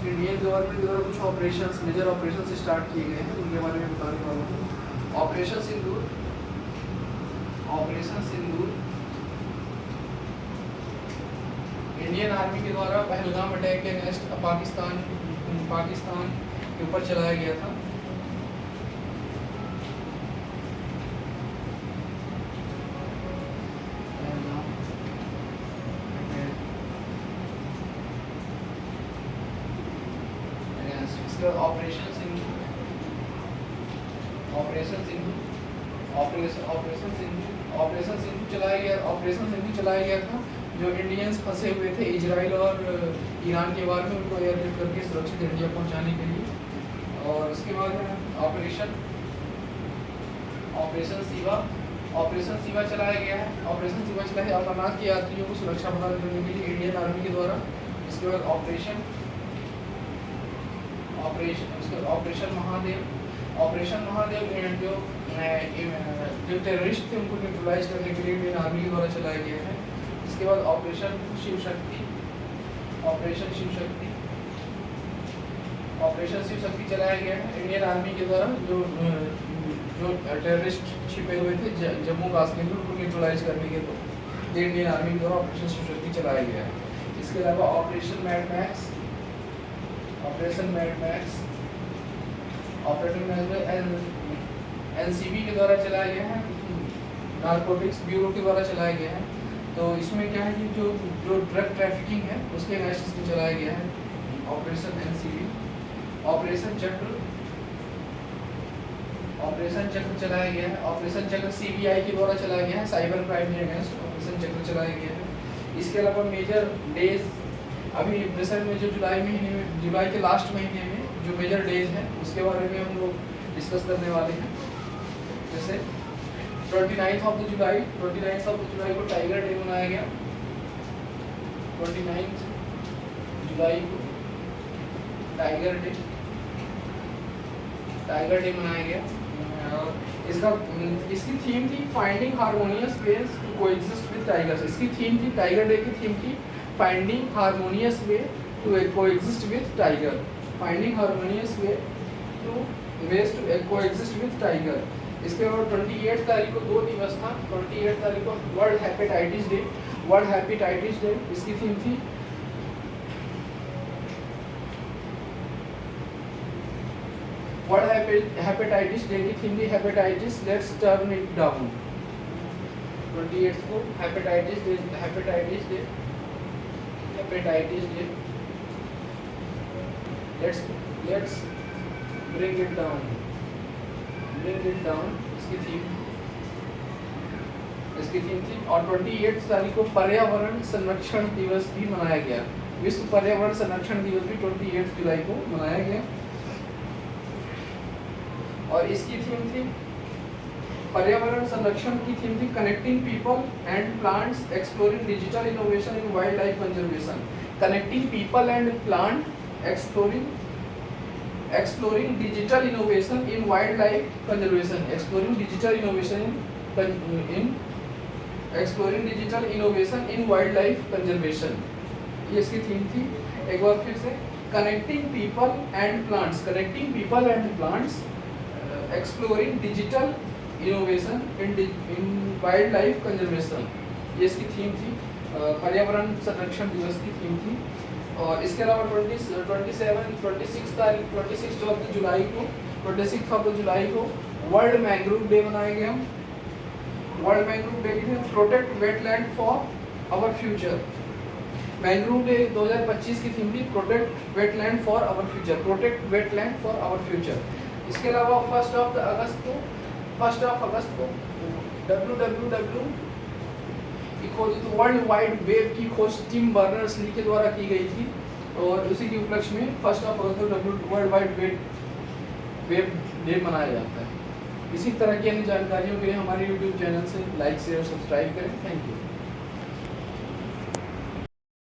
Indian government द्वारा कुछ operations, major operations start किए गए हैं, उनके बारे में बताने वाला हूँ। ऑपरेशन सिंदूर, ऑपरेशन सिंदूर इंडियन आर्मी के द्वारा पहलगाम अटैक के अगेंस्ट पाकिस्तान के ऊपर चलाया गया था। Operation Sindhu, operation Sindhu, operation Sindhu चलाया गया। ऑपरेशन सिंधु चलाया गया था जो इंडियंस फंसे हुए थे इजराइल और ईरान के वार में, उनको एयरलिफ्ट करके सुरक्षित इंडिया पहुंचाने के लिए। और उसके बाद ऑपरेशन शिवा, ऑपरेशन शिवा चलाया गया है। ऑपरेशन शिवा चला है अमरनाथ के यात्रियों को सुरक्षा प्रदान करने के लिए इंडियन आर्मी के द्वारा। इसके बाद ऑपरेशन महादेव, ऑपरेशन महादेव जो टेररिस्ट थे उनको न्यूट्रलाइज करने के लिए इंडियन आर्मी के द्वारा चलाया गया है। इसके बाद ऑपरेशन शिव शक्ति, ऑपरेशन शिव शक्ति चलाया गया है इंडियन आर्मी के द्वारा। जो टेररिस्ट छिपे हुए थे जम्मू कश्मीर में, उनको न्यूट्रलाइज करने के लिए इंडियन आर्मी के द्वारा ऑपरेशन शिव शक्ति चलाया गया है। इसके अलावा ऑपरेशन मैड मैक्स, एनसीबी के द्वारा चलाया गया है, नारकोटिक्स ब्यूरो के द्वारा चलाया गया है। तो इसमें क्या है कि जो ड्रग ट्रैफिकिंग है उसके अगेंस्ट इसमें चलाया गया है ऑपरेशन एनसीबी। ऑपरेशन चक्र चलाया गया है। ऑपरेशन चक्र सीबीआई के द्वारा चलाया गया है, साइबर क्राइम के अगेंस्ट ऑपरेशन चक्र चलाया गया है। इसके अलावा मेजर डेज, अभी प्रेजेंट में जो जुलाई के लास्ट महीने में जो मेजर डेज हैं उसके बारे में हम लोग डिस्कस करने वाले हैं। जैसे 29 ऑफ जुलाई को टाइगर डे मनाया गया। 29 जुलाई को टाइगर डे मनाया गया। इसकी थीम थी finding harmonious ways to coexist with tigers. इसकी थीम थी, टाइगर डे की थीम थी finding harmonious way to coexist with tiger, finding harmonious way to coexist with tiger. इसके बाद 28 तारीख को 2 दिवस था। 28 तारीख को वर्ल्ड हेपेटाइटिस डे, इसकी थीम थी वर्ल्ड हेपेटाइटिस डे की थीम थी hepatitis let's turn it down. 28 को hepatitis day let's bring it down, इसकी थीम थी। और 28 तारीख को पर्यावरण संरक्षण दिवस भी मनाया गया। विश्व पर्यावरण संरक्षण दिवस भी 28 जुलाई को मनाया गया। और इसकी थीम थी, पर्यावरण संरक्षण की थीम थी connecting people and plants exploring digital innovation in wild life conservation. Connecting people and plant exploring digital innovation in wild life conservation, exploring digital innovation in wild life conservation, ये इसकी theme थी। एक बार फिर से, connecting people and plants exploring digital innovation in wild life conservation, ये इसकी theme थी, पर्यावरण संरक्षण दिवस की थीम थी। और इसके अलावा 26 जुलाई को वर्ल्ड मैंग्रोव डे मनाया गया। वर्ल्ड मैंग्रोव डे की protect wetland for our future. Mangrove day 2025 की थीम थी protect wetland for our future. इसके अलावा 1 अगस्त को WWW की खोज वर्ल्ड वाइड वेब की खोज टिम बर्नर्स ली के द्वारा की गई थी। और उसी के उपलक्ष्य में 1 अगस्त को वर्ल्ड वाइड वेब डे मनाया जाता है। इसी तरह की अन्य जानकारियों के लिए हमारे YouTube चैनल से लाइक शेयर सब्सक्राइब करें। Thank you.